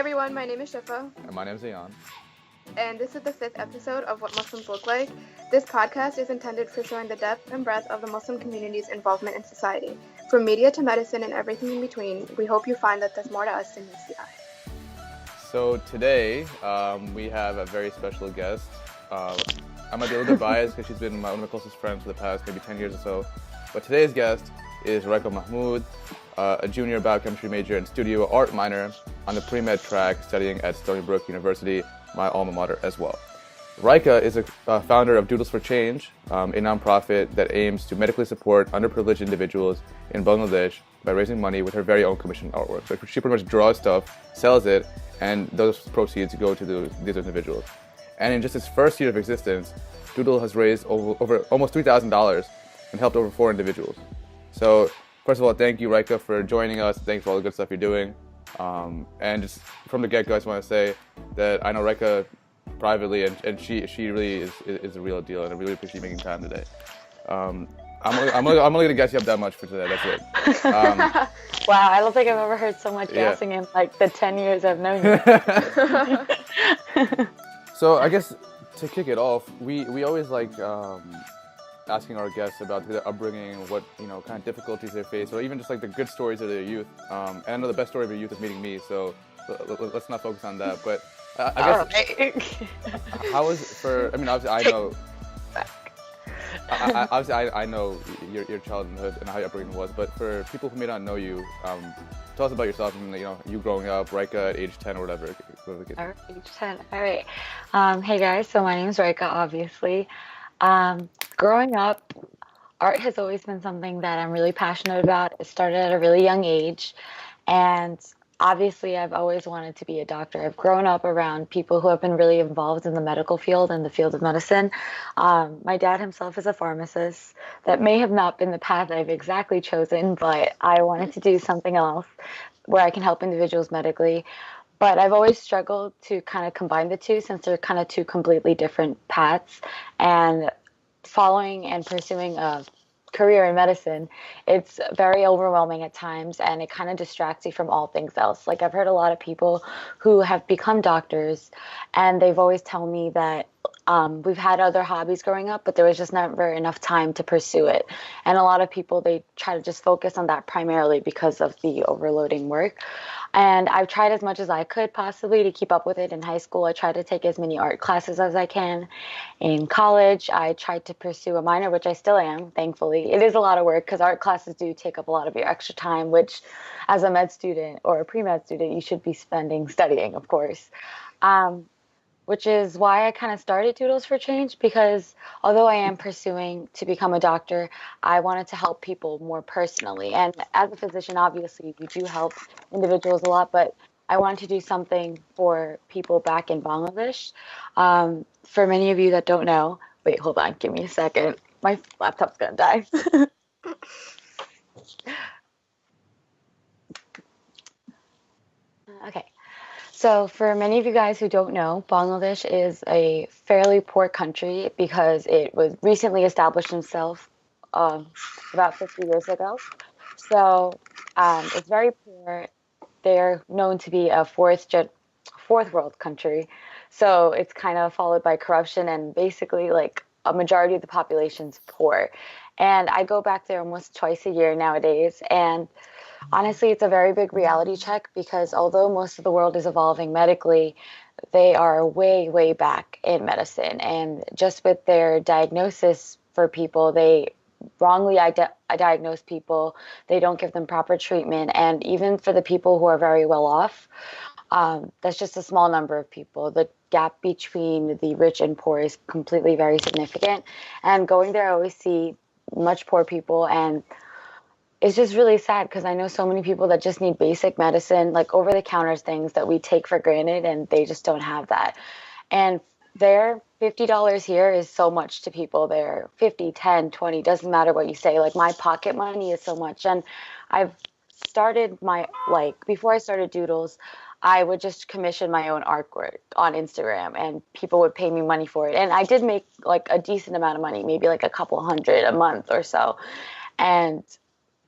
everyone, my name is Shefa, And my name is Ayyan. and this is the fifth episode of What Muslims Look Like. This podcast is intended for showing the depth and breadth of the Muslim community's involvement in society. From media to medicine and everything in between, we hope you find that there's more to us than meets the eye. So today, we have a very special guest. I might be a little bit biased because she's been one of my closest friends for the past maybe 10 years or so. But today's guest is Raeqa Mahmud, a junior biochemistry major and studio art minor on the pre-med track studying at Stony Brook University, my alma mater as well. Raeqa is a founder of doodles4change, a nonprofit that aims to medically support underprivileged individuals in Bangladesh by raising money with her very own commissioned artwork. So she pretty much draws stuff, sells it, and those proceeds go to these individuals. And in just its first year of existence, Doodle has raised over almost $3,000 and helped over 4 individuals. So first of all, thank you, Raeqa, for joining us. Thanks for all the good stuff you're doing. And just from the get-go, I just want to say that I know Raeqa privately, and she really is a real deal, and I really appreciate you making time today. I'm only gonna gas you up that much for today. That's it. Wow, I don't think I've ever heard so much gassing in like the 10 years I've known you. So I guess to kick it off, we always like asking our guests about their upbringing, what kind of difficulties they face, or even just like the good stories of their youth. And I know the best story of your youth is meeting me, so let's not focus on that. But I guess how was for? I mean, obviously I know. I know your childhood and how your upbringing was, but for people who may not know you, tell us about yourself and you growing up, Raeqa at age 10 or whatever. Age 10. All right. Hey guys, so my name is Raeqa, obviously. Growing up, art has always been something that I'm really passionate about. It started at a really young age, and obviously I've always wanted to be a doctor. I've grown up around people who have been really involved in the medical field and the field of medicine. My dad himself is a pharmacist. That may have not been the path I've exactly chosen, but I wanted to do something else where I can help individuals medically. But I've always struggled to kind of combine the two since they're kind of two completely different paths. And following and pursuing a career in medicine, it's very overwhelming at times, and it kind of distracts you from all things else. Like, I've heard a lot of people who have become doctors, and they've always told me that we've had other hobbies growing up, but there was just never enough time to pursue it. And a lot of people, they try to just focus on that primarily because of the overloading work. And I've tried as much as I could possibly to keep up with it in high school. I tried to take as many art classes as I can. In college, I tried to pursue a minor, which I still am, thankfully. It is a lot of work because art classes do take up a lot of your extra time, which as a med student or a pre-med student, you should be spending studying, of course. Which is why I kind of started doodles4change, because although I am pursuing to become a doctor, I wanted to help people more personally. And as a physician, obviously, we do help individuals a lot, but I wanted to do something for people back in Bangladesh. For many of you that don't know, wait, hold on, give me a second. My laptop's gonna die. Okay. So for many of you guys who don't know, Bangladesh is a fairly poor country because it was recently established itself about 50 years ago. So it's very poor. They're known to be a fourth world country. So it's kind of followed by corruption, and basically like a majority of the population's poor. And I go back there almost twice a year nowadays, and honestly, it's a very big reality check because although most of the world is evolving medically, they are way, way back in medicine. And just with their diagnosis for people, they wrongly diagnose people. They don't give them proper treatment. And even for the people who are very well off, that's just a small number of people. The gap between the rich and poor is completely very significant. And going there, I always see much poor people, and it's just really sad because I know so many people that just need basic medicine, like over-the-counter things that we take for granted, and they just don't have that. And their $50 here is so much to people there. 50, 10, 20, doesn't matter what you say. Like, my pocket money is so much. And I've started before I started Doodles, I would just commission my own artwork on Instagram, and people would pay me money for it. And I did make like a decent amount of money, maybe like a couple hundred a month or so. And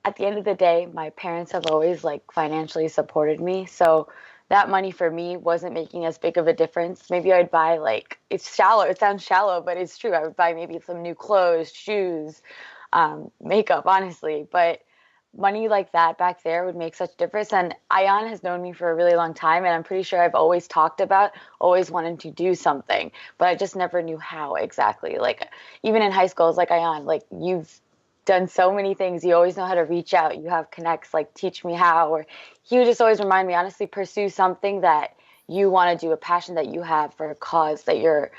at the end of the day, my parents have always like financially supported me. So that money for me wasn't making as big of a difference. Maybe I'd buy like, it's shallow, it sounds shallow, but it's true. I would buy maybe some new clothes, shoes, makeup, honestly. But money like that back there would make such difference. And Ayan has known me for a really long time, and I'm pretty sure I've always talked about always wanting to do something, but I just never knew how exactly. Like even in high school, it's like Ayan, like you've done so many things. You always know how to reach out. You have connects, like teach me how. Or he would just always remind me, honestly, pursue something that you want to do, a passion that you have for a cause that you're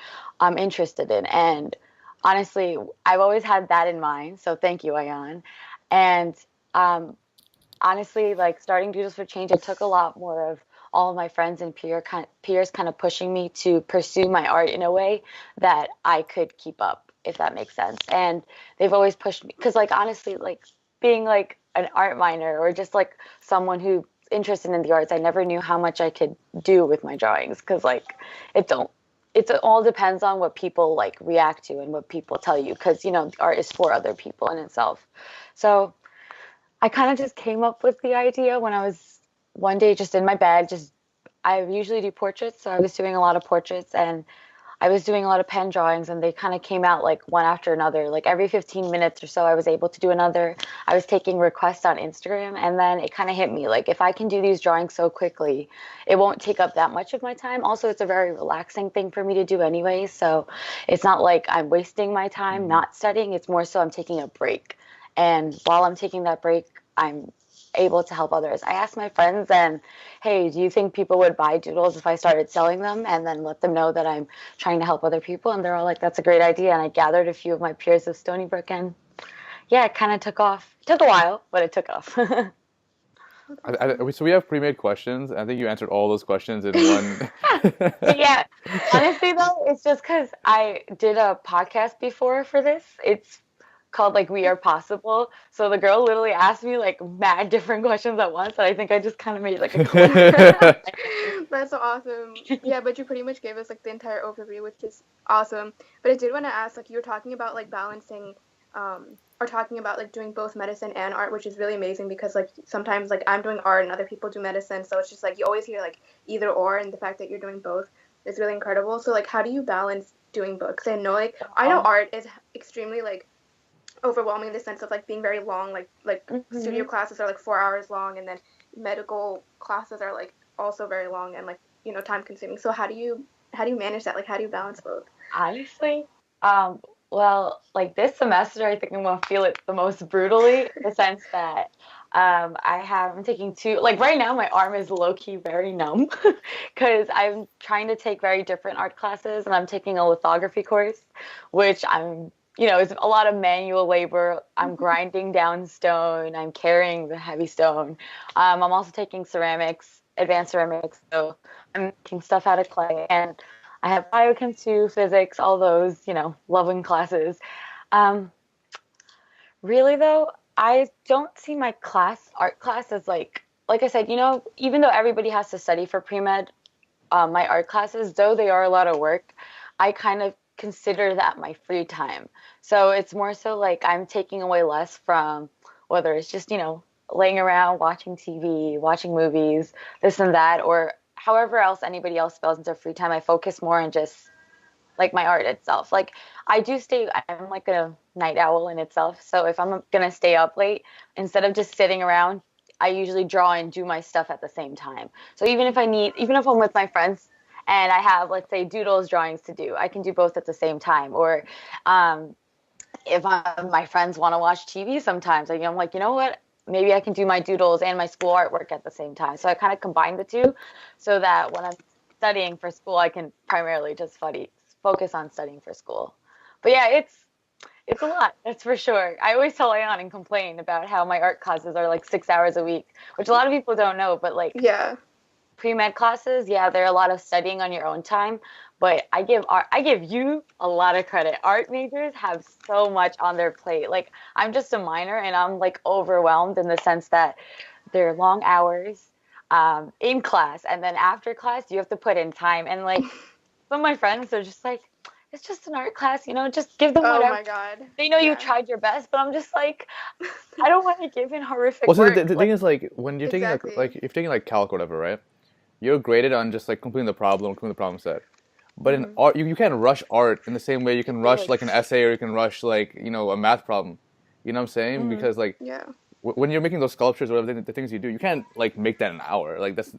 interested in. And honestly, I've always had that in mind. So thank you, Ayan. And um, honestly, like starting Doodles for Change, it took a lot more of all of my friends and peers kind of pushing me to pursue my art in a way that I could keep up, if that makes sense. And they've always pushed me because, like, honestly, like being like an art minor or just like someone who interested in the arts, I never knew how much I could do with my drawings because, like, it don't. It all depends on what people like react to and what people tell you because art is for other people in itself. So I kind of just came up with the idea when I was one day just in my bed. Just I usually do portraits, so I was doing a lot of portraits and I was doing a lot of pen drawings, and they kind of came out like one after another. Like every 15 minutes or so, I was able to do another. I was taking requests on Instagram, and then it kind of hit me like if I can do these drawings so quickly, it won't take up that much of my time. Also, it's a very relaxing thing for me to do anyway, so it's not like I'm wasting my time not studying. It's more so I'm taking a break. And while I'm taking that break, I'm able to help others. I asked my friends and, hey, do you think people would buy doodles if I started selling them and then let them know that I'm trying to help other people? And they're all like, that's a great idea. And I gathered a few of my peers of Stony Brook, and yeah, it kind of took off. It took a while, but it took off. So we have pre-made questions. I think you answered all those questions in one. Yeah, honestly though, it's just because I did a podcast before for this. It's called like We Are Possible. So the girl literally asked me like mad different questions at once, and I think I just kind of made like a quick. That's so awesome. Yeah, but you pretty much gave us like the entire overview, which is awesome. But I did want to ask, like you were talking about like balancing, or talking about like doing both medicine and art, which is really amazing because like sometimes like I'm doing art and other people do medicine, so it's just like you always hear like either or, and the fact that you're doing both is really incredible. So like, how do you balance doing both? 'Cause I know art is extremely like overwhelming in the sense of like being very long, like studio classes are like 4 hours long, and then medical classes are like also very long and like time consuming. So how do you manage that? Like how do you balance both? Honestly, well, like this semester, I think I'm gonna feel it the most brutally in the sense that I'm taking two, like right now, my arm is low key very numb because I'm trying to take very different art classes, and I'm taking a lithography course, which it's a lot of manual labor. I'm grinding down stone, I'm carrying the heavy stone. I'm also taking ceramics, advanced ceramics, so I'm making stuff out of clay, and I have biochem too, physics, all those, loving classes. Um, Really though, I don't see my art class as like I said, even though everybody has to study for pre-med, my art classes, though they are a lot of work, I kind of consider that my free time. So it's more so like I'm taking away less from whether it's just, laying around watching TV, watching movies, this and that, or however else anybody else spells into free time. I focus more on just like my art itself. Like I'm like a night owl in itself. So if I'm gonna stay up late, instead of just sitting around, I usually draw and do my stuff at the same time. So even if I'm with my friends and I have, let's say, doodles drawings to do, I can do both at the same time. Or if my friends want to watch TV sometimes, I'm like, you know what? Maybe I can do my doodles and my school artwork at the same time. So I kind of combine the two so that when I'm studying for school, I can primarily just focus on studying for school. But yeah, it's a lot, that's for sure. I always tell Ayan and complain about how my art classes are like 6 hours a week, which a lot of people don't know, but like Yeah. pre-med classes, yeah, they're a lot of studying on your own time, but I give you a lot of credit. Art majors have so much on their plate. Like I'm just a minor and I'm like overwhelmed in the sense that they're long hours in class, and then after class you have to put in time, and like some of my friends are just like, it's just an art class, just give them Oh whatever. my God. They know you Yeah. tried your best, but I'm just like, I don't want to give in horrific Well, so work. the thing is, like, when you're taking Exactly. like if you're taking like calc or whatever, right? you're graded on just like completing the problem set. But in art, you can't rush art in the same way you can rush like an essay or you can rush like, you know, a math problem. You know what I'm saying? Because like Yeah. when you're making those sculptures or whatever the things you do, you can't like make that in an hour. Like that's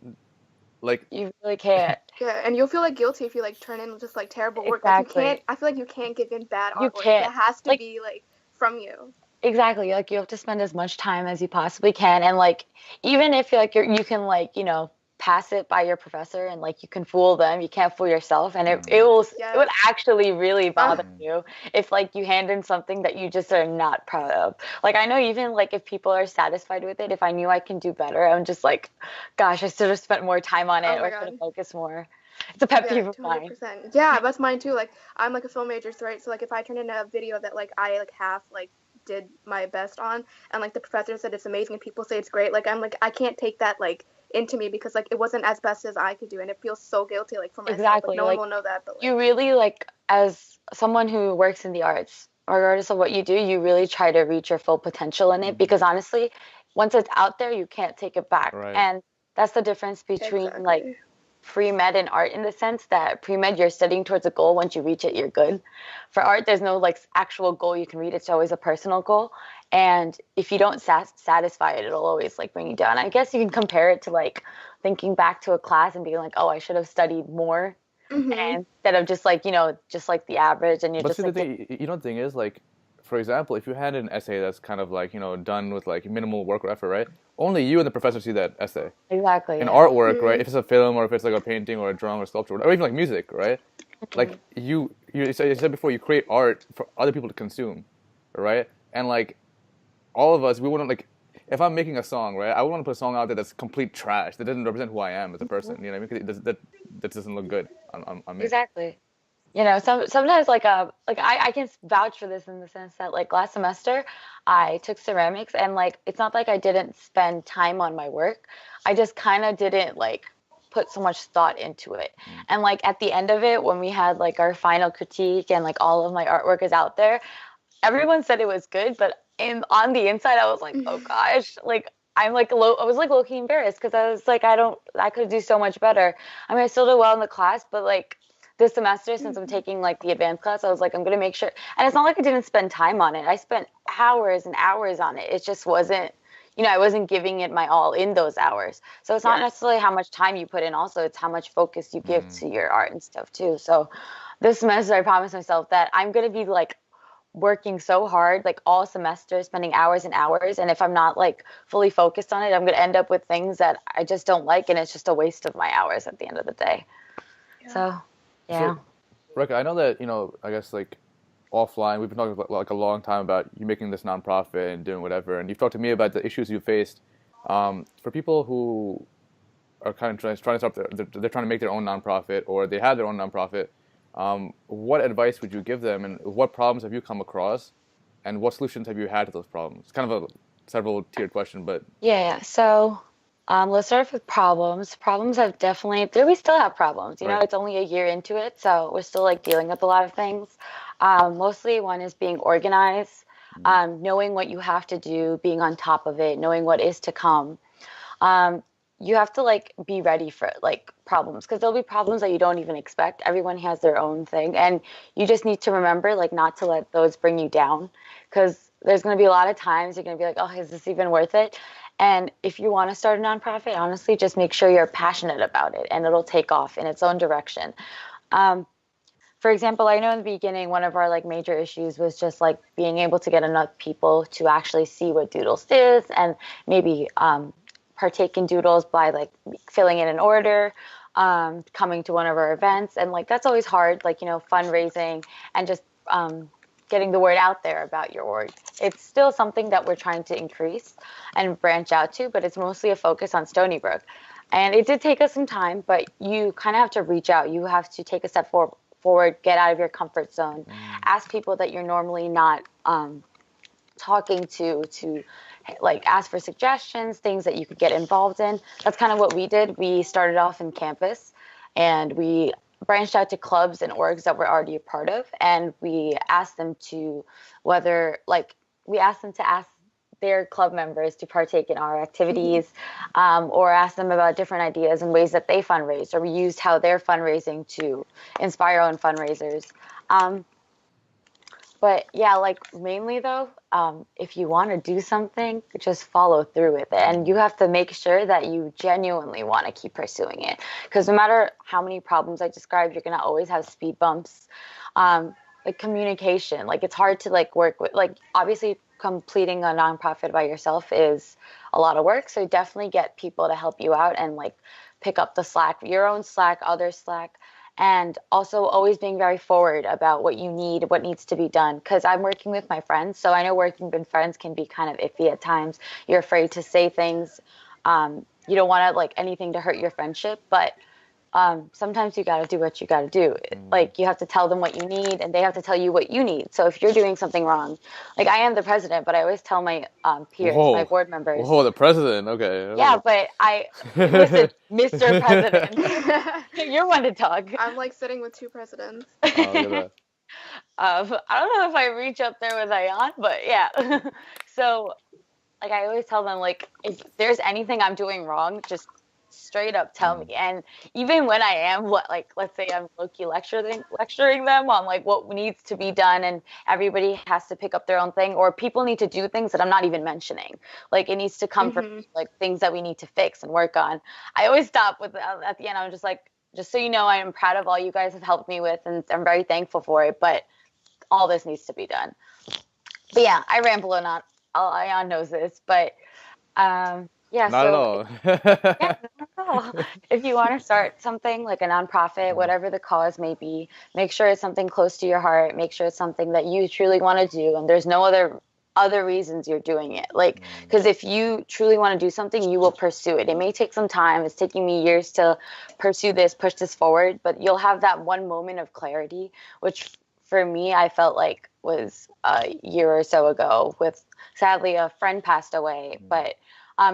like You really can't. Yeah, and you'll feel like guilty if you like turn in just like terrible work. Like you Exactly. can't. I feel like you can't give in bad You artwork. can't. It has to Like, be like from you. exactly. Like you have to spend as much time as you possibly can. And like even if like you can like, you know, pass it by your professor and like you can fool them, you can't fool yourself. And it would actually really bother you if like you hand in something that you just are not proud of. Like I know even like if people are satisfied with it, if I knew I can do better, I'm just like, gosh, I should have spent more time on it or should have focused more. It's a pet peeve of mine. 200%. Yeah, that's mine too. Like I'm like a film major, right? So like if I turn in a video that like I like half like did my best on, and like the professor said it's amazing and people say it's great, like I'm like I can't take that like into me because like it wasn't as best as I could do, and it feels so guilty like for myself. Exactly. Like, no like, one will know that, but like, you really like as someone who works in the arts, regardless of what you do, you really try to reach your full potential in it because honestly, once it's out there, you can't take it back. Right. And that's the difference between like pre-med and art in the sense that pre-med you're studying towards a goal. Once you reach it, you're good. For art, there's no like actual goal you can reach. It's always a personal goal. And if you don't satisfy it, it'll always like bring you down. I guess you can compare it to like thinking back to a class and being like, oh, I should have studied more. And instead of just like, you know, just like the average and you're but just see, like, the thing, you know, the thing is like, for example, if you had an essay that's kind of like, you know, done with like minimal work or effort, right? Only you and the professor see that essay. exactly. In artwork, right? If it's a film or if it's like a painting or a drawing or sculpture or even like music, right? Like you said before, you create art for other people to consume, right? And like all of us, we wouldn't like, if I'm making a song, right? I would want to put a song out there that's complete trash that doesn't represent who I am as a person. You know what I mean? Because that doesn't look good on me. Exactly. You know, sometimes like I can vouch for this in the sense that like last semester I took ceramics and like it's not like I didn't spend time on my work. I just kind of didn't like put so much thought into it. And like at the end of it, when we had like our final critique and like all of my artwork is out there, everyone said it was good, but on the inside I was like, oh gosh, like I was like low-key embarrassed because I was like, I could do so much better. I mean, I still did well in the class, but like this semester, since I'm taking like the advanced class, I was like, I'm gonna make sure. And it's not like I didn't spend time on it. I spent hours and hours on it. It just wasn't, you know, I wasn't giving it my all in those hours. So it's not necessarily how much time you put in. Also, it's how much focus you give to your art and stuff too. So this semester, I promised myself that I'm gonna be like working so hard, like all semester, spending hours and hours. And if I'm not like fully focused on it, I'm gonna end up with things that I just don't like, and it's just a waste of my hours at the end of the day. So. Yeah. So, Raeqa, I know that, you know, I guess like offline, we've been talking about like a long time about you making this nonprofit and doing whatever, and you've talked to me about the issues you faced. For people who are kind of trying to start, they're trying to make their own nonprofit or they have their own nonprofit, what advice would you give them, and what problems have you come across, and what solutions have you had to those problems? It's kind of a several tiered question, but yeah. So let's start with problems. Problems have definitely, we still have problems. You know, it's only a year into it, so we're still like dealing with a lot of things. Mostly one is being organized, knowing what you have to do, being on top of it, knowing what is to come. You have to like be ready for like problems because there'll be problems that you don't even expect. Everyone has their own thing, and you just need to remember like not to let those bring you down because there's going to be a lot of times you're going to be like, oh, is this even worth it? And if you want to start a nonprofit, honestly, just make sure you're passionate about it and it'll take off in its own direction. For example, I know in the beginning, one of our like major issues was just like being able to get enough people to actually see what Doodles is and maybe partake in Doodles by like filling in an order, coming to one of our events. And like, that's always hard, like, you know, fundraising and just getting the word out there about your org. It's still something that we're trying to increase and branch out to, but it's mostly a focus on Stony Brook. And it did take us some time, but you kind of have to reach out. You have to take a step forward, get out of your comfort zone, ask people that you're normally not talking to like ask for suggestions, things that you could get involved in. That's kind of what we did. We started off in campus and we branched out to clubs and orgs that we're already a part of, and we asked them to ask their club members to partake in our activities, or asked them about different ideas and ways that they fundraise, or we used how they're fundraising to inspire our own fundraisers. But yeah, like mainly though, if you want to do something, just follow through with it. And you have to make sure that you genuinely want to keep pursuing it. Because no matter how many problems I described, you're going to always have speed bumps. Like communication, like it's hard to like work with, like obviously completing a nonprofit by yourself is a lot of work. So definitely get people to help you out and like pick up the slack, your own slack, other slack. And also always being very forward about what you need, what needs to be done. Because I'm working with my friends, so I know working with friends can be kind of iffy at times. You're afraid to say things. You don't want to like anything to hurt your friendship, but sometimes you got to do what you got to do. Like you have to tell them what you need, and they have to tell you what you need. So if you're doing something wrong, like I am the president, but I always tell my peers, my board members. Whoa, the president. Okay. Yeah, but listen, Mr. President, you're one to talk. I'm like sitting with two presidents. Oh, look at that. I don't know if I reach up there with Ayyan, but yeah. So, like, I always tell them, like, if there's anything I'm doing wrong, just straight up tell me. And even when I am, like, let's say I'm low-key lecturing them on, like, what needs to be done, and everybody has to pick up their own thing, or people need to do things that I'm not even mentioning. Like, it needs to come from, like, things that we need to fix and work on. I always stop with, at the end, I'm just like, just so you know, I am proud of all you guys have helped me with, and I'm very thankful for it, but all this needs to be done. But yeah, I ramble a lot. Ayyan knows this, but yeah. Not at all. Yeah, not at all. If you want to start something like a nonprofit, whatever the cause may be, make sure it's something close to your heart. Make sure it's something that you truly want to do, and there's no other reasons you're doing it. Like, because if you truly want to do something, you will pursue it. It may take some time. It's taking me years to pursue this, push this forward, but you'll have that one moment of clarity, which for me, I felt like was a year or so ago with, sadly, a friend passed away, but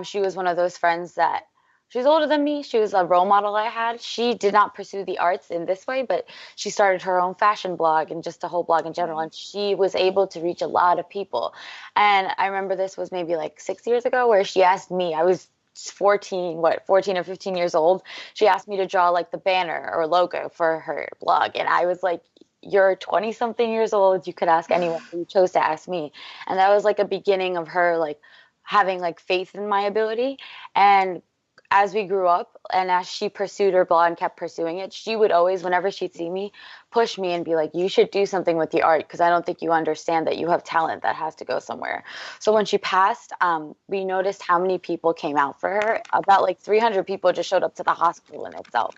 she was one of those friends that she's older than me. She was a role model I had. She did not pursue the arts in this way, but she started her own fashion blog and just a whole blog in general. And she was able to reach a lot of people. And I remember this was maybe like 6 years ago where she asked me, I was 14 or 15 years old. She asked me to draw like the banner or logo for her blog. And I was like, you're 20 something years old. You could ask anyone. You chose to ask me. And that was like a beginning of her like having like faith in my ability. And as we grew up and as she pursued her blog and kept pursuing it, she would always, whenever she'd see me, push me and be like, you should do something with the art because I don't think you understand that you have talent that has to go somewhere. So when she passed, we noticed how many people came out for her. About like 300 people just showed up to the hospital in itself.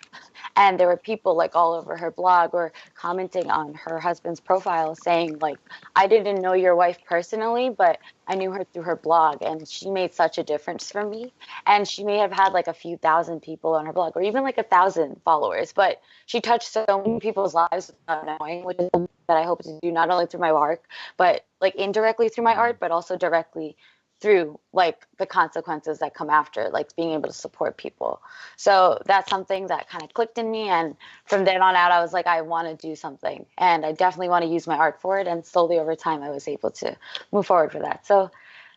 And there were people like all over her blog or commenting on her husband's profile saying like, I didn't know your wife personally, but I knew her through her blog and she made such a difference for me. And she may have had like a few thousand people on her blog or even like 1,000 followers, but she touched so many people's lives without knowing, which is something that I hope to do not only through my work, but like indirectly through my art, but also directly through like the consequences that come after, like being able to support people. So that's something that kind of clicked in me. And from then on out, I was like, I want to do something and I definitely want to use my art for it. And slowly over time, I was able to move forward for that. So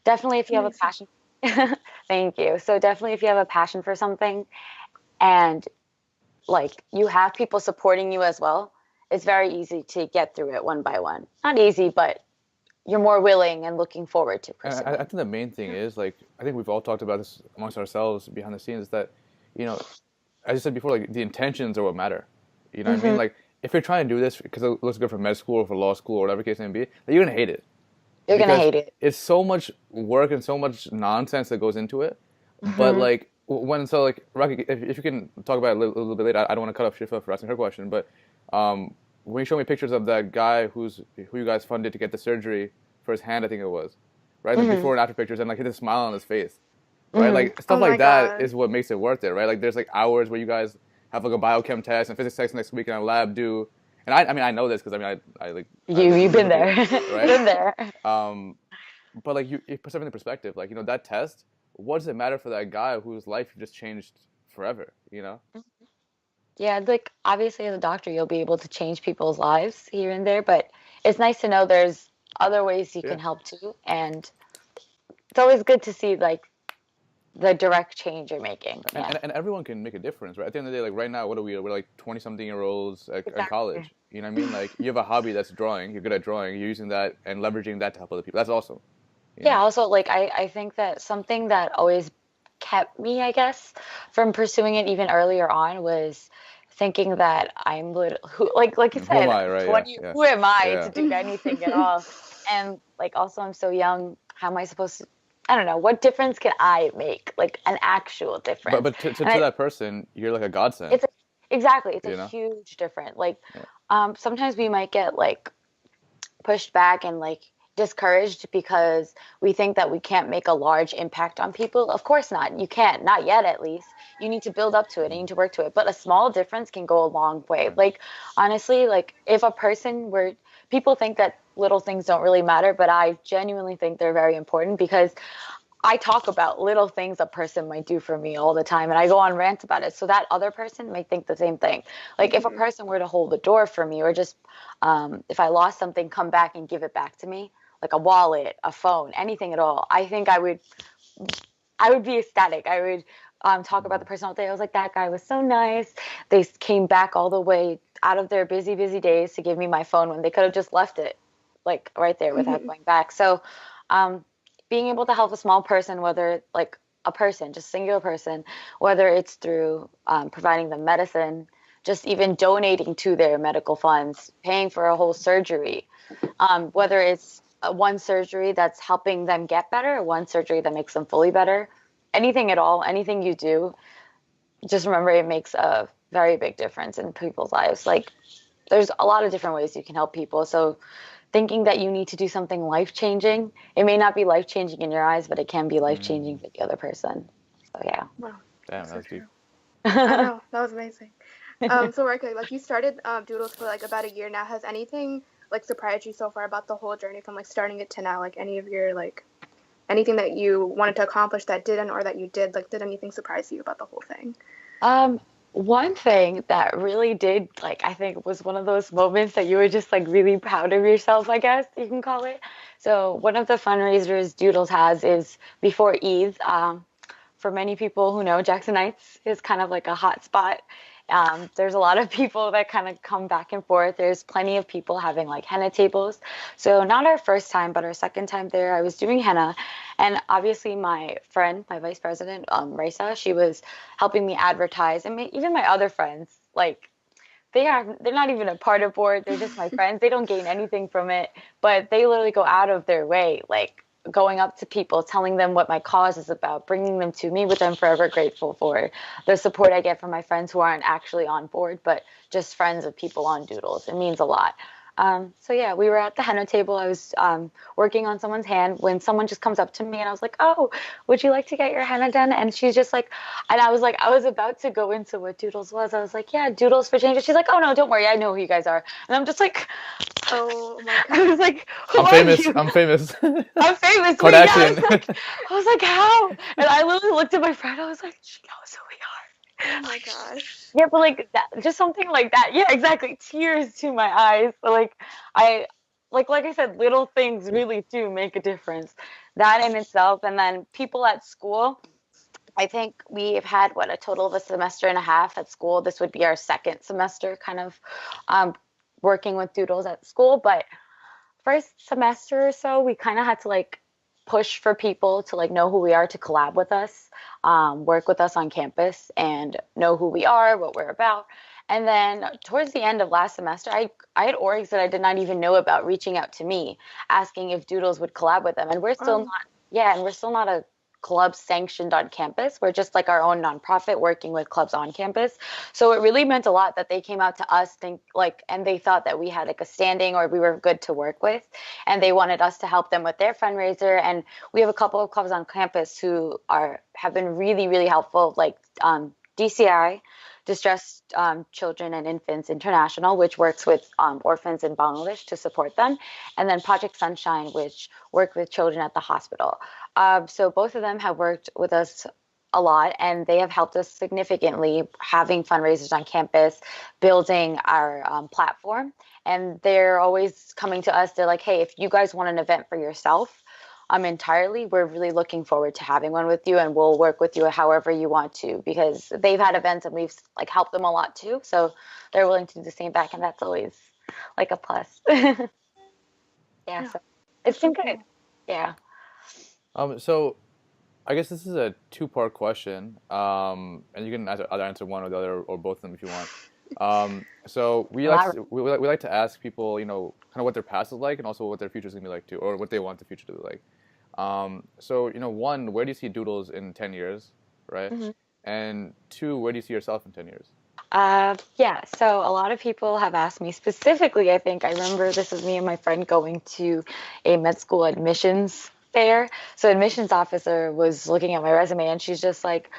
definitely if you have a passion, thank you. So definitely if you have a passion for something and like you have people supporting you as well, it's very easy to get through it one by one. Not easy, but you're more willing and looking forward to pursuing. I think the main thing is, like, I think we've all talked about this amongst ourselves behind the scenes, is that, you know, as I said before, like, the intentions are what matter. You know what I mean? Like, if you're trying to do this because it looks good for med school or for law school or whatever case it may be, then you're going to hate it. You're going to hate it. It's so much work and so much nonsense that goes into it. But, like, Raeqa, if you can talk about it a little bit later, I don't want to cut off Shefa for asking her question, but when you show me pictures of that guy who you guys funded to get the surgery for his hand, I think it was, right? Like before and after pictures, and like hit a smile on his face, right? Like stuff like that is what makes it worth it, right? Like there's like hours where you guys have like a biochem test and physics test next week and a lab due, and I mean I know this because I like you've been there, right? Been there. But like you put something in perspective, like that test, what does it matter for that guy whose life just changed forever, Yeah, like obviously as a doctor, you'll be able to change people's lives here and there, but it's nice to know there's other ways you can help too. And it's always good to see like the direct change you're making. Yeah. And everyone can make a difference, right? At the end of the day, like right now, what are we? We're like 20-something-year-olds in Exactly. college. You know what I mean? Like you have a hobby that's drawing. You're good at drawing. You're using that and leveraging that to help other people. That's awesome. You Yeah, know? also like I think that something that always kept me, I guess, from pursuing it even earlier on was thinking that who like you Who am said, I, right? Yeah, 20, yeah, who am I yeah. to do anything at all? And like also I'm so young, how am I supposed to, I don't know, what difference can I make? Like an actual But difference. but to, to, And to that person, you're like a godsend. it's exactly, it's a You know? huge difference. Like Yeah. sometimes we might get like pushed back and like discouraged because we think that we can't make a large impact on people. Of course not. You can't, not yet at least. You need to build up to it. You need to work to it. But a small difference can go a long way. Like honestly, like if a person were, people think that little things don't really matter, but I genuinely think they're very important because I talk about little things a person might do for me all the time and I go on rants about it. So that other person may think the same thing. Like if a person were to hold the door for me or just if I lost something, come back and give it back to me, like a wallet, a phone, anything at all, I think I would be ecstatic. I would talk about the person all day. I was like, that guy was so nice. They came back all the way out of their busy, busy days to give me my phone when they could have just left it like right there without going back. So um, being able to help a small person, whether like a person, just singular person, whether it's through providing them medicine, just even donating to their medical funds, paying for a whole surgery, whether it's one surgery that's helping them get better, or one surgery that makes them fully better, anything at all, anything you do, just remember it makes a very big difference in people's lives. Like there's a lot of different ways you can help people. So thinking that you need to do something life changing, it may not be life changing in your eyes, but it can be life changing for the other person. So yeah. Wow, Damn, that's so that's deep. true. I know, that was amazing. So Raeqa, like you started Doodles for like about a year now. Has anything like surprised you so far about the whole journey from like starting it to now? Like any of your like anything that you wanted to accomplish that didn't or that you did, like did anything surprise you about the whole thing? Um, One thing that really did, like, I think was one of those moments that you were just like really proud of yourself, I guess you can call it. So one of the fundraisers Doodles has is before Eid. For many people who know, Jackson Heights is kind of like a hot spot. There's a lot of people that kind of come back and forth. There's plenty of people having like henna tables. So not our first time, but our second time there, I was doing henna. And obviously my friend, my vice president, Raisa, she was helping me advertise. And even my other friends, like they're not even a part of board. They're just my friends. They don't gain anything from it, but they literally go out of their way, like going up to people, telling them what my cause is about, bringing them to me, which I'm forever grateful for. The support I get from my friends who aren't actually on board, but just friends of people on Doodles. It means a lot. So yeah, we were at the henna table. I was working on someone's hand when someone just comes up to me and I was like, "Oh, would you like to get your henna done?" And she's just like, and I was like, I was about to go into what Doodles was. I was like, "Yeah, Doodles for Change." And she's like, "Oh no, don't worry, I know who you guys are." And I'm just like, Oh my I god. was like, "Who I'm are famous. you?" I'm famous. I'm famous. Wait, yeah, Kardashian. I was like, how? And I literally looked at my friend. I was like, she knows who we Oh are. my Like, gosh. yeah, but like that, just something like that. Yeah, exactly. Tears to my eyes. So, like I, like I said, little things really do make a difference. That in itself, and then people at school. I think we've had what a total of a semester and a half at school. This would be our second semester, kind of um, working with Doodles at school, but first semester or so, we kind of had to like push for people to like know who we are, to collab with us, work with us on campus, and know who we are, what we're about. And then towards the end of last semester, I had orgs that I did not even know about reaching out to me, asking if Doodles would collab with them. And we're still Wow. not, yeah, and we're still not a club sanctioned on campus. We're just like our own nonprofit working with clubs on campus. So it really meant a lot that they came out to us, think like, and they thought that we had like a standing or we were good to work with, and they wanted us to help them with their fundraiser. And we have a couple of clubs on campus who have been really, really helpful, like DCI, Distressed Children and Infants International, which works with orphans in Bangladesh to support them, and then Project Sunshine, which work with children at the hospital. So both of them have worked with us a lot, and they have helped us significantly having fundraisers on campus, building our platform. And they're always coming to us. They're like, "Hey, if you guys want an event for yourself, entirely, we're really looking forward to having one with you, and we'll work with you however you want to, because they've had events and we've like helped them a lot too. So they're willing to do the same back, and that's always like a plus. Yeah, so it's been good. Yeah. So I guess this is a two-part question, and you can either answer one or the other, or both of them if you want. So we like to ask people, kind of what their past is like, and also what their future is gonna be like too, or what they want the future to be like. So one, where do you see Doodles in 10 years, right? Mm-hmm. And two, where do you see yourself in 10 years? Yeah, so a lot of people have asked me specifically. I think I remember this is me and my friend going to a med school admissions fair. So admissions officer was looking at my resume, and she's just like,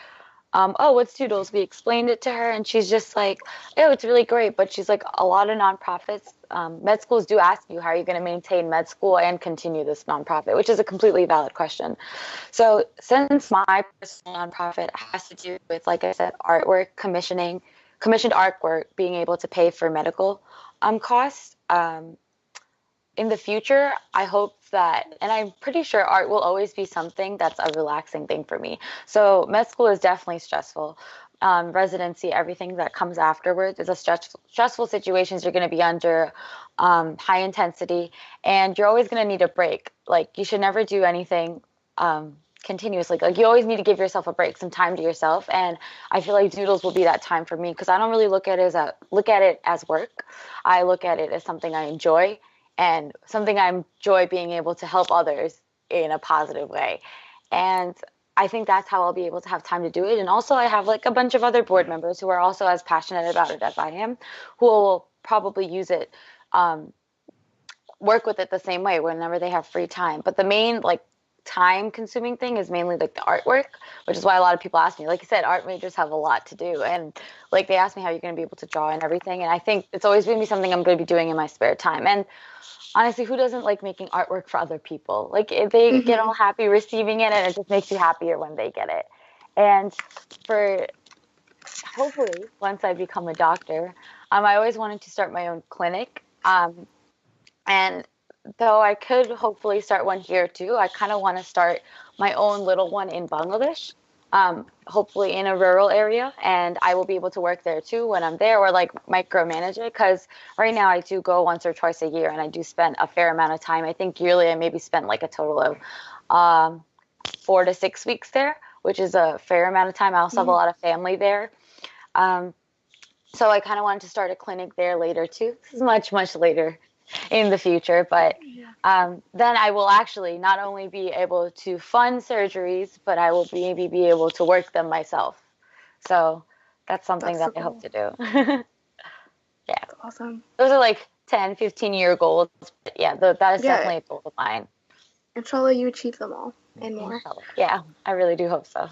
oh, what's Doodles? We explained it to her, and she's just like, oh, it's really great. But she's like, a lot of nonprofits, med schools do ask you, how are you going to maintain med school and continue this nonprofit, which is a completely valid question. So since my personal nonprofit has to do with, like I said, artwork, commissioned artwork, being able to pay for medical costs, in the future, I hope that, and I'm pretty sure art will always be something that's a relaxing thing for me. So med school is definitely stressful. Residency, everything that comes afterwards is a stressful situations you're going to be under, high intensity, and you're always going to need a break. Like, you should never do anything continuously. Like, you always need to give yourself a break, some time to yourself. And I feel like Doodles will be that time for me, because I don't really look at it as work. I look at it as something I enjoy, and something I enjoy being able to help others in a positive way. And I think that's how I'll be able to have time to do it. And also, I have like a bunch of other board members who are also as passionate about it as I am, who will probably use it, work with it the same way whenever they have free time. But the main like time consuming thing is mainly like the artwork, which is why a lot of people ask me. Like I said, art majors have a lot to do, and like they ask me how you're going to be able to draw and everything, and I think it's always going to be something I'm going to be doing in my spare time. And honestly, who doesn't like making artwork for other people? Like, if they get all happy receiving it, and it just makes you happier when they get it. And for hopefully once I become a doctor, I always wanted to start my own clinic, and though I could hopefully start one here too, I kind of want to start my own little one in Bangladesh, hopefully in a rural area, and I will be able to work there too when I'm there, or like micromanage it, because right now I do go once or twice a year, and I do spend a fair amount of time. I think yearly I maybe spend like a total of 4 to 6 weeks there, which is a fair amount of time. I also have a lot of family there. So I kind of wanted to start a clinic there later too. This is much, much later in the future, but then I will actually not only be able to fund surgeries, but I will maybe be able to work them myself. So that's something that I hope to do. Yeah. That's awesome. Those are like 10, 15-year goals. But yeah, that is definitely a goal of mine. Inshallah, you achieve them all and more. Inshallah. Yeah, I really do hope so.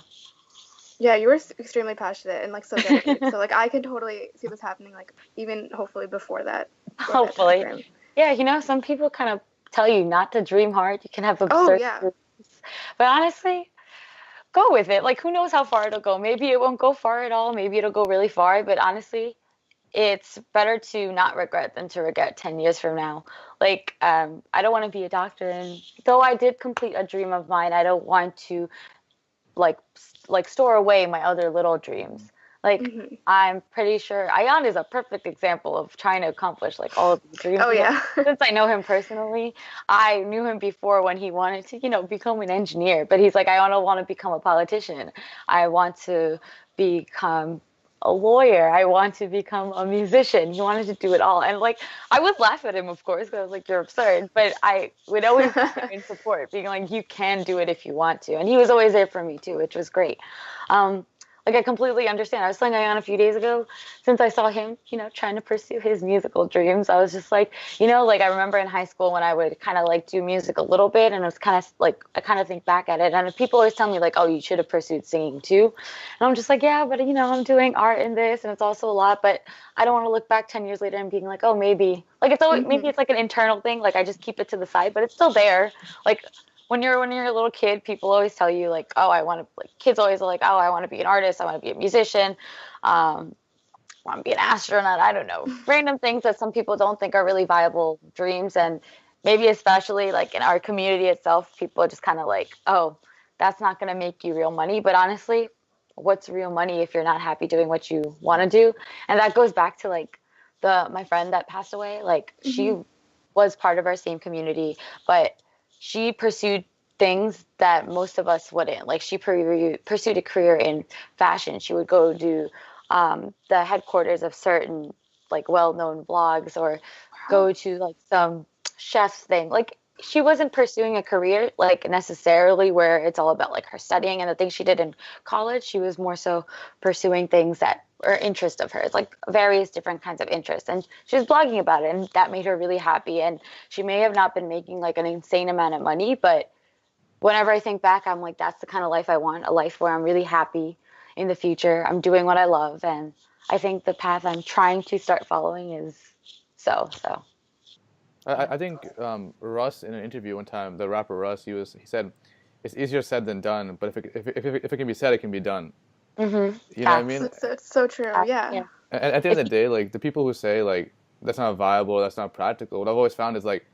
Yeah, you were extremely passionate and like so dedicated. So like I can totally see this happening, like even hopefully before that. Hopefully. Yeah, some people kind of tell you not to dream hard. You can have absurd dreams. But honestly, go with it. Like, who knows how far it'll go? Maybe it won't go far at all. Maybe it'll go really far. But honestly, it's better to not regret than to regret 10 years from now. Like, I don't want to be a doctor. And though I did complete a dream of mine, I don't want to like store away my other little dreams. Like, I'm pretty sure Ayyan is a perfect example of trying to accomplish like all of these dreams. Oh yeah. Since I know him personally, I knew him before when he wanted to, become an engineer. But he's like, I don't want to become a politician. I want to become a lawyer. I want to become a musician. He wanted to do it all. And like, I would laugh at him, of course, because I was like, you're absurd. But I would always be in support, being like, you can do it if you want to. And he was always there for me too, which was great. Like, I completely understand. I was telling Ayyan a few days ago, since I saw him, trying to pursue his musical dreams, I was just like, like I remember in high school when I would kind of like do music a little bit, and it was kind of like, I kind of think back at it, and people always tell me like, oh, you should have pursued singing too. And I'm just like, yeah, but I'm doing art in this, and it's also a lot, but I don't want to look back 10 years later and being like, oh, maybe. Like, it's always, maybe it's like an internal thing, like I just keep it to the side, but it's still there. Like, when you're a little kid, people always tell you like, oh, kids always are like, oh, I want to be an artist, I want to be a musician, I want to be an astronaut, I don't know, random things that some people don't think are really viable dreams. And maybe especially like in our community itself, people are just kind of like, oh, that's not going to make you real money. But honestly, what's real money if you're not happy doing what you want to do? And that goes back to like my friend that passed away. Like she was part of our same community, but she pursued things that most of us wouldn't. Like she pursued a career in fashion. She would go do the headquarters of certain like well-known blogs, or go to like some chef's thing. Like she wasn't pursuing a career like necessarily where it's all about like her studying and the things she did in college. She was more so pursuing things that are interest of hers, like various different kinds of interests. And she was blogging about it, and that made her really happy. And she may have not been making like an insane amount of money, but whenever I think back, I'm like, that's the kind of life I want, a life where I'm really happy in the future. I'm doing what I love. And I think the path I'm trying to start following is so. I think Russ, in an interview one time, the rapper Russ, he said, "It's easier said than done, but if it can be said, it can be done." Mm-hmm. You know what I mean? It's so true. Yeah. And at the end of the day, like the people who say like that's not viable, that's not practical, what I've always found is like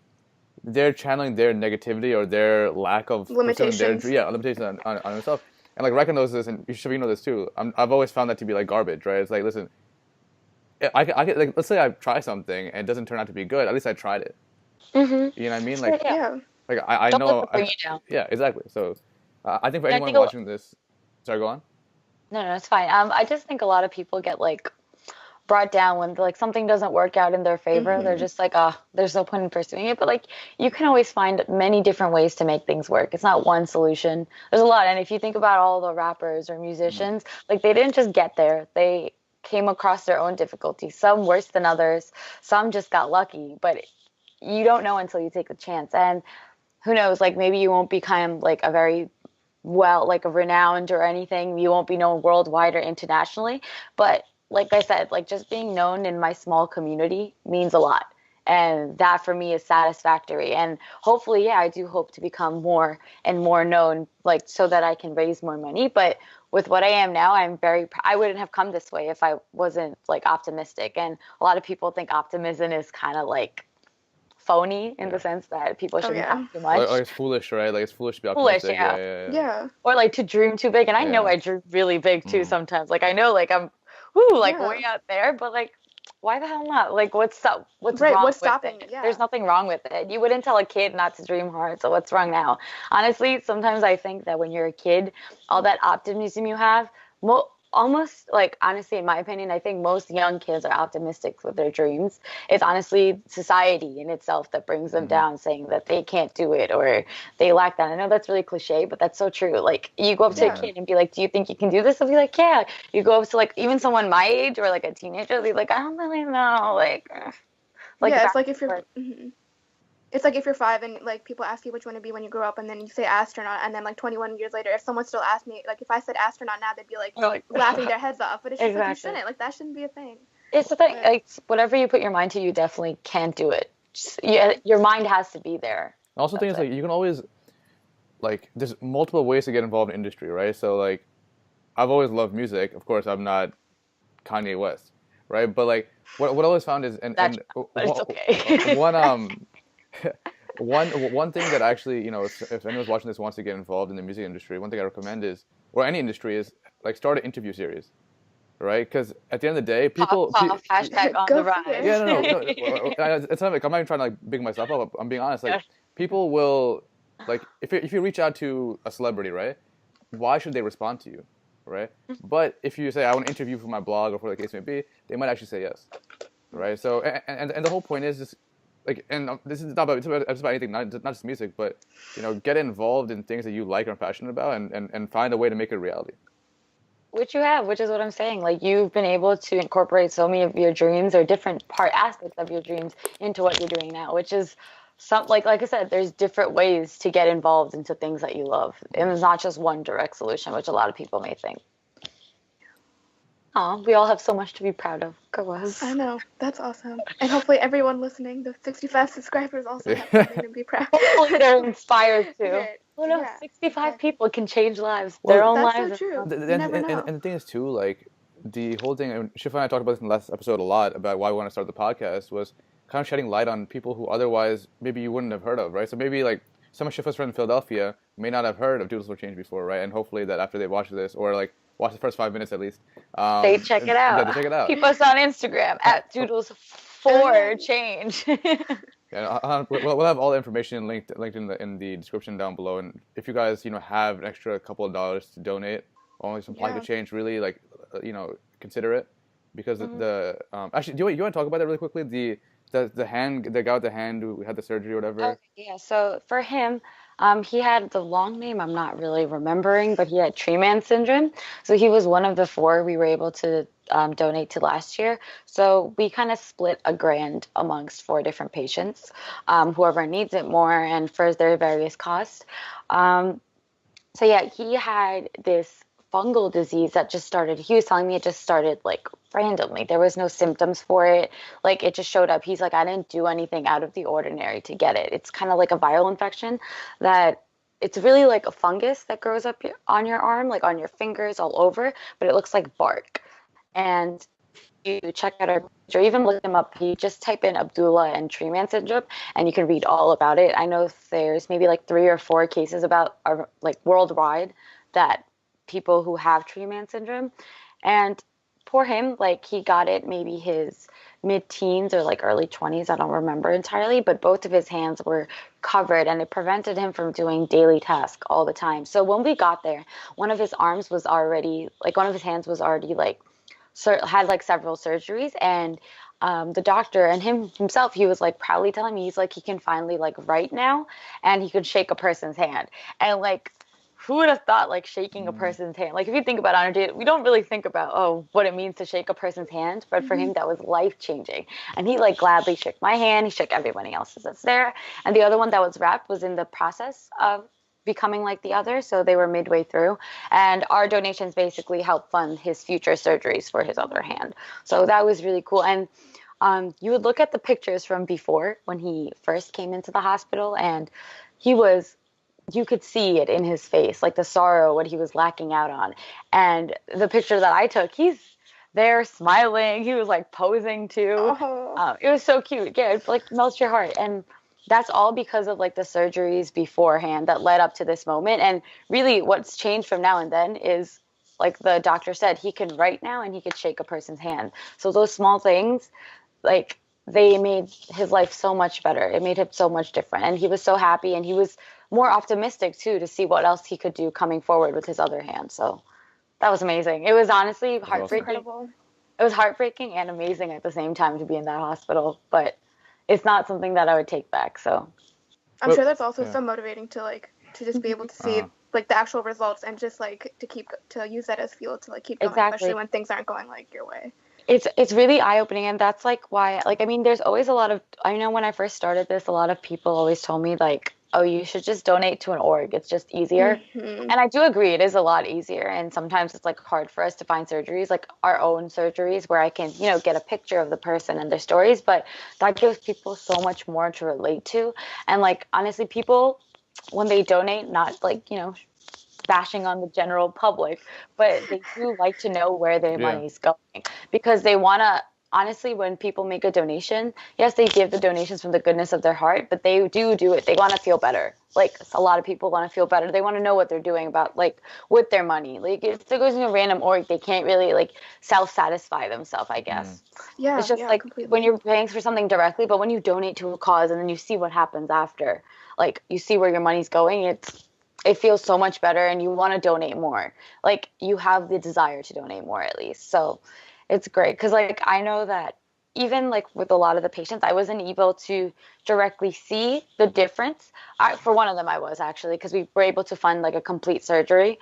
they're channeling their negativity or their lack of limitations. Limitations on themselves. And like Raeqa knows this, and you know this too. I've always found that to be like garbage, right? It's like, listen, I could like, let's say I try something and it doesn't turn out to be good. At least I tried it. Mm-hmm. You know what I mean? Like, Yeah. like I Don't know. let it bring you down. Yeah, exactly. So I think for And I anyone think watching this, sorry, go on. No, it's fine. I just think a lot of people get like brought down when like something doesn't work out in their favor. They're just like, oh, there's no point in pursuing it. But like you can always find many different ways to make things work. It's not one solution. There's a lot. And if you think about all the rappers or musicians, like they didn't just get there. They came across their own difficulties, some worse than others. Some just got lucky, but you don't know until you take the chance. And who knows, like maybe you won't become like a very like a renowned or anything. You won't be known worldwide or internationally, but like I said, like just being known in my small community means a lot. And that for me is satisfactory. And hopefully, yeah, I do hope to become more and more known, like so that I can raise more money. But with what I am now, I wouldn't have come this way if I wasn't like optimistic. And a lot of people think optimism is kind of like phony in the sense that people shouldn't have too much. Or it's foolish, right? Like it's foolish to be optimistic. Yeah. Or like to dream too big. And I know I dream really big too sometimes. Like I know like I'm way out there, but like why the hell not? Like what's wrong with stopping it? Yeah. There's nothing wrong with it. You wouldn't tell a kid not to dream hard, so what's wrong now? Honestly, sometimes I think that when you're a kid, all that optimism you have, almost like honestly in my opinion, I think most young kids are optimistic with their dreams. It's honestly society in itself that brings them down, saying that they can't do it or they lack that. I know that's really cliche, but that's so true. Like you go up to a kid and be like, do you think you can do this? They'll be like, yeah. You go up to like even someone my age or like a teenager, they'll be like, I don't really know. Like yeah, it's like if you're it's like if you're 5 and like people ask you what you want to be when you grow up, and then you say astronaut, and then like 21 years later, if someone still asked me, like if I said astronaut now, they'd be like laughing their heads off. But it's just like you shouldn't. Like that shouldn't be a thing. It's the thing. Like whatever you put your mind to, you definitely can't do it. Your mind has to be there. Also, the thing is like you can always like there's multiple ways to get involved in industry, right? So like I've always loved music. Of course, I'm not Kanye West, right? But like what I always found is it's okay. One thing that actually, you know, if anyone's watching this wants to get involved in the music industry, one thing I recommend is, or any industry, is like start an interview series, right? Because at the end of the day, people hashtag on the rise. Yeah, no. It's not like I'm not even trying to like big myself up. I'm being honest. Like people will like if you reach out to a celebrity, right? Why should they respond to you, right? But if you say I want to interview for my blog or for the case may be, they might actually say yes, right? So and the whole point is just like, and this is not about, it's about anything, not just music, but you know, get involved in things that you like or are passionate about, and find a way to make it a reality. Which you have, which is what I'm saying. Like you've been able to incorporate so many of your dreams or different aspects of your dreams into what you're doing now, which is like I said, there's different ways to get involved into things that you love, and it's not just one direct solution, which a lot of people may think. Oh, we all have so much to be proud of. Go us. I know. That's awesome. And hopefully everyone listening, the 65 subscribers, also have something to be proud of. Hopefully they're inspired too. Right. Oh no, 65 people can change lives. Well, their own that's lives. So true. And the thing is too, like the whole thing, and Shefa and I talked about this in the last episode a lot about why we want to start the podcast was kind of shedding light on people who otherwise maybe you wouldn't have heard of, right? So maybe like some of Shifa's friends in Philadelphia may not have heard of Doodles4Change before, right? And hopefully that after they watch this, or like watch the first 5 minutes at least, They check it out. They check it out. Keep us on Instagram at doodles4change. Yeah, we'll have all the information linked in the description down below. And if you guys have an extra couple of dollars to donate, only some pocket change, really like consider it, because the actually, do you want to talk about that really quickly? The guy with the hand who had the surgery or whatever. Okay, yeah. So for him, he had the long name I'm not really remembering, but he had Tree Man syndrome. So he was one of the 4 we were able to donate to last year. So we kind of split $1,000 amongst 4 different patients, whoever needs it more, and for their various costs. So yeah, he had this fungal disease that just started. He was telling me it just started like randomly. There was no symptoms for it. Like it just showed up. He's like, I didn't do anything out of the ordinary to get it. It's kind of like a viral infection that it's really like a fungus that grows up on your arm, like on your fingers all over, but it looks like bark. And you check out our page or even look him up. You just type in Abdullah and Tree Man syndrome and you can read all about it. I know there's maybe like 3 or 4 cases about like worldwide that people who have Tree Man syndrome. And poor him, like he got it maybe his mid-teens or like early 20s, I don't remember entirely, but both of his hands were covered and it prevented him from doing daily tasks all the time. So when we got there, one of his hands was already like had like several surgeries, and the doctor and himself, he was like proudly telling me, he's like, he can finally like write now and he could shake a person's hand. And like, who would have thought like shaking a person's hand? Like if you think about it on a day, we don't really think about, what it means to shake a person's hand. But for him, that was life changing. And he like gladly shook my hand. He shook everybody else's that's there. And the other one that was wrapped was in the process of becoming like the other. So they were midway through. And our donations basically helped fund his future surgeries for his other hand. So that was really cool. And you would look at the pictures from before when he first came into the hospital, and you could see it in his face, like the sorrow, what he was lacking out on. And the picture that I took, he's there smiling. He was like posing too. Oh. It was so cute. Yeah, it like melts your heart. And that's all because of like the surgeries beforehand that led up to this moment. And really what's changed from now and then is, like the doctor said, he can write now and he could shake a person's hand. So those small things, like they made his life so much better. It made him so much different. And he was so happy, and he was more optimistic too to see what else he could do coming forward with his other hand. So that was amazing. It was honestly heartbreaking. Incredible. It was heartbreaking and amazing at the same time to be in that hospital, but it's not something that I would take back. So I'm sure that's also so motivating to just be able to see like the actual results and just like to use that as fuel to like keep going, especially when things aren't going like your way. It's really eye-opening, and that's like why, like, I mean, there's always I know when I first started this, a lot of people always told me like, oh, you should just donate to an org. It's just easier. And I do agree. It is a lot easier. And sometimes it's like hard for us to find surgeries, like our own surgeries, where I can, get a picture of the person and their stories. But that gives people so much more to relate to. And like, honestly, people, when they donate, not like, bashing on the general public, but they do like to know where their money's going, because they want to. Honestly, when people make a donation, yes, they give the donations from the goodness of their heart, but they do it. They want to feel better. Like a lot of people want to feel better. They want to know what they're doing about like with their money. Like if it goes in a random org, they can't really like self-satisfy themselves, I guess. Yeah. It's just like completely. When you're paying for something directly, but when you donate to a cause and then you see what happens after, like you see where your money's going, it feels so much better, and you want to donate more. Like you have the desire to donate more at least. So it's great, because like I know that even like with a lot of the patients, I wasn't able to directly see the difference. For one of them, I was actually, because we were able to fund like a complete surgery.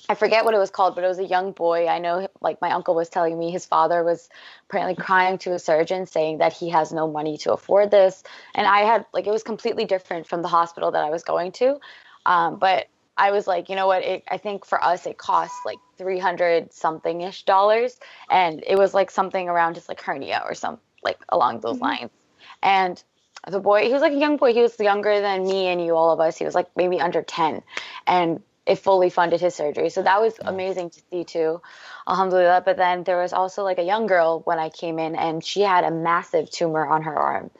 I forget what it was called, but it was a young boy. I know, like my uncle was telling me, his father was apparently crying to a surgeon saying that he has no money to afford this. And I had like, it was completely different from the hospital that I was going to. But I was like, you know what? I think for us, it costs like $300 something-ish, and it was like something around his like hernia or something like along those lines. And the boy, he was like a young boy. He was younger than me and you, all of us. He was like maybe under 10, and it fully funded his surgery. So that was amazing to see too. Alhamdulillah. But then there was also like a young girl when I came in, and she had a massive tumor on her arm.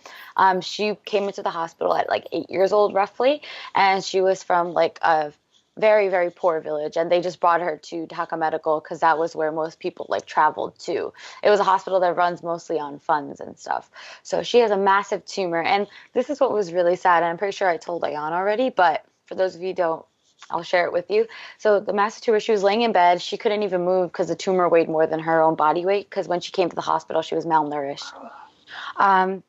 She came into the hospital at like 8 years old roughly, and she was from like a very, very poor village, and they just brought her to Dhaka Medical because that was where most people like traveled to. It was a hospital that runs mostly on funds and stuff. So she has a massive tumor, and this is what was really sad, and I'm pretty sure I told Ayyan already, but for those of you who don't, I'll share it with you. So the massive tumor, she was laying in bed. She couldn't even move because the tumor weighed more than her own body weight, because when she came to the hospital, she was malnourished.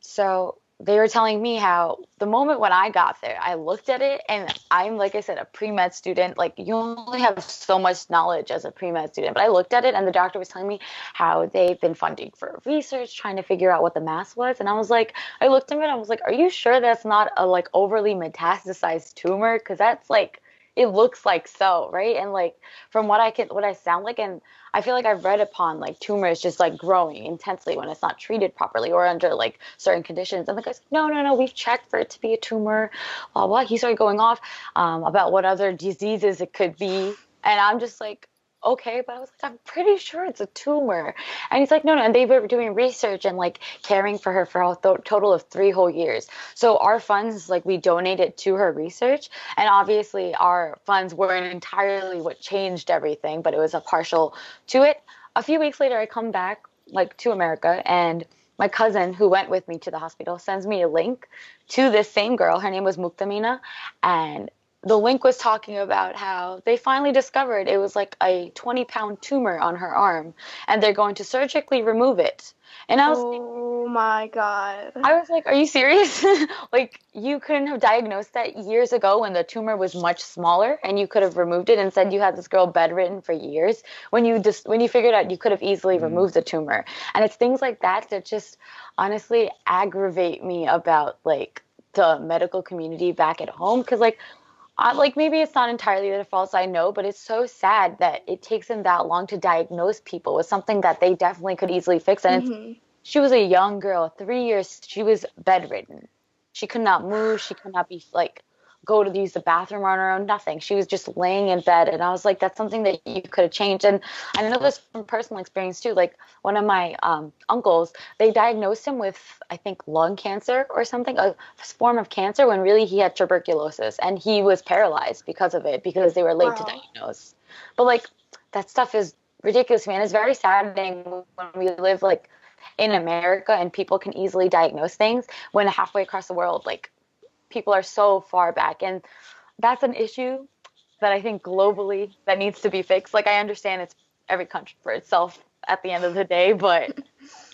So they were telling me how the moment when I got there, I looked at it, and I'm, like I said, a pre-med student. Like, you only have so much knowledge as a pre-med student. But I looked at it, and the doctor was telling me how they've been funding for research, trying to figure out what the mass was. And I was like, I looked at it, and I was like, are you sure that's not a, like, overly metastasized tumor? Because that's, like, it looks like so, right? And, like, from what I sound like, and I feel like I've read upon like tumors just like growing intensely when it's not treated properly or under like certain conditions. And the guy's like, no, we've checked for it to be a tumor. Blah, blah. He started going off about what other diseases it could be. And I'm just like, okay, but I was like, I'm pretty sure it's a tumor. And he's like, no. And they were doing research and like caring for her for a total of 3 whole years. So our funds, like we donated to her research. And obviously our funds weren't entirely what changed everything, but it was a partial to it. A few weeks later, I come back like to America, and my cousin who went with me to the hospital sends me a link to this same girl. Her name was Muktamina. And the link was talking about how they finally discovered it was like a 20-pound tumor on her arm, and they're going to surgically remove it. And I was oh my God. I was like, are you serious? Like, you couldn't have diagnosed that years ago when the tumor was much smaller, and you could have removed it. And said you had this girl bedridden for years when you figured out you could have easily removed the tumor. And it's things like that that just honestly aggravate me about like the medical community back at home, because like maybe it's not entirely their fault, I know, but it's so sad that it takes them that long to diagnose people with something that they definitely could easily fix. And she was a young girl, 3 years, she was bedridden. She could not move. She could not be like, go to use the bathroom on her own, nothing. She was just laying in bed. And I was like, that's something that you could have changed. And I know this from personal experience too. Like one of my uncles, they diagnosed him with, I think, lung cancer or something, a form of cancer, when really he had tuberculosis, and he was paralyzed because of it, because they were late to diagnose. But like, that stuff is ridiculous, man. It's very saddening when we live like in America and people can easily diagnose things, when halfway across the world, like, people are so far back. And that's an issue that I think globally that needs to be fixed. Like, I understand it's every country for itself at the end of the day, but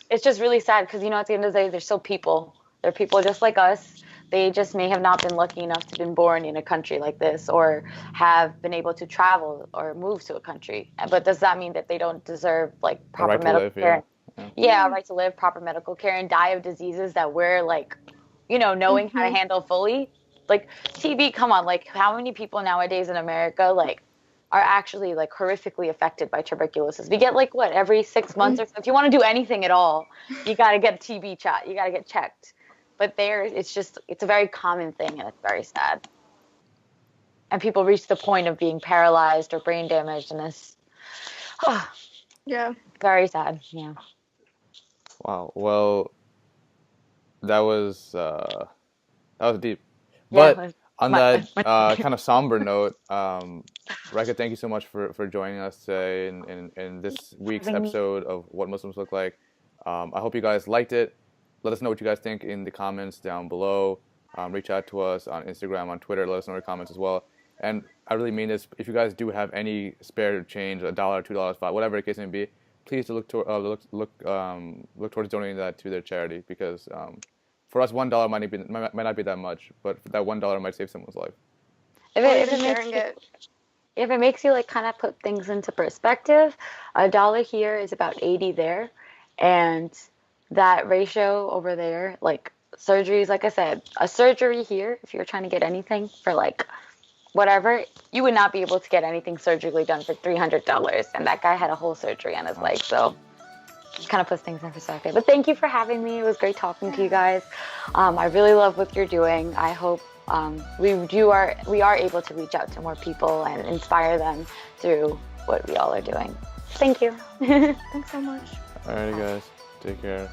it's just really sad because, you know, at the end of the day, they're still people. They're people just like us. They just may have not been lucky enough to have been born in a country like this, or have been able to travel or move to a country. But does that mean that they don't deserve like proper medical care? Yeah, right to live, proper medical care, and die of diseases that we're like, you know, knowing how to handle fully. Like TB, come on, like how many people nowadays in America like are actually like horrifically affected by tuberculosis? We get like what, every 6 months or so? If you want to do anything at all, you got to get a TB shot. You got to get checked. But there, it's a very common thing, and it's very sad. And people reach the point of being paralyzed or brain damaged, and it's very sad. Yeah. Wow. Well, that was deep. But on that kind of somber note, Raeqa, thank you so much for joining us today in this week's episode of What Muslims Look Like. I hope you guys liked it. Let us know what you guys think in the comments down below. Reach out to us on Instagram, on Twitter. Let us know your comments as well. And I really mean this. If you guys do have any spare change, $1, $2, $5, whatever the case may be, please look towards donating that to their charity, because for us, $1 might not be that much, but that $1 might save someone's life. If it makes you like kind of put things into perspective, $1 here is about 80 there, and that ratio over there, like surgeries, like I said, a surgery here, if you're trying to get anything for like whatever, you would not be able to get anything surgically done for $300, and that guy had a whole surgery on his leg, so it kind of puts things in perspective. But thank you for having me. It was great talking to you guys. I really love what you're doing. I hope we are able to reach out to more people and inspire them through what we all are doing. Thank you. Thanks so much. Alrighty, guys. Take care.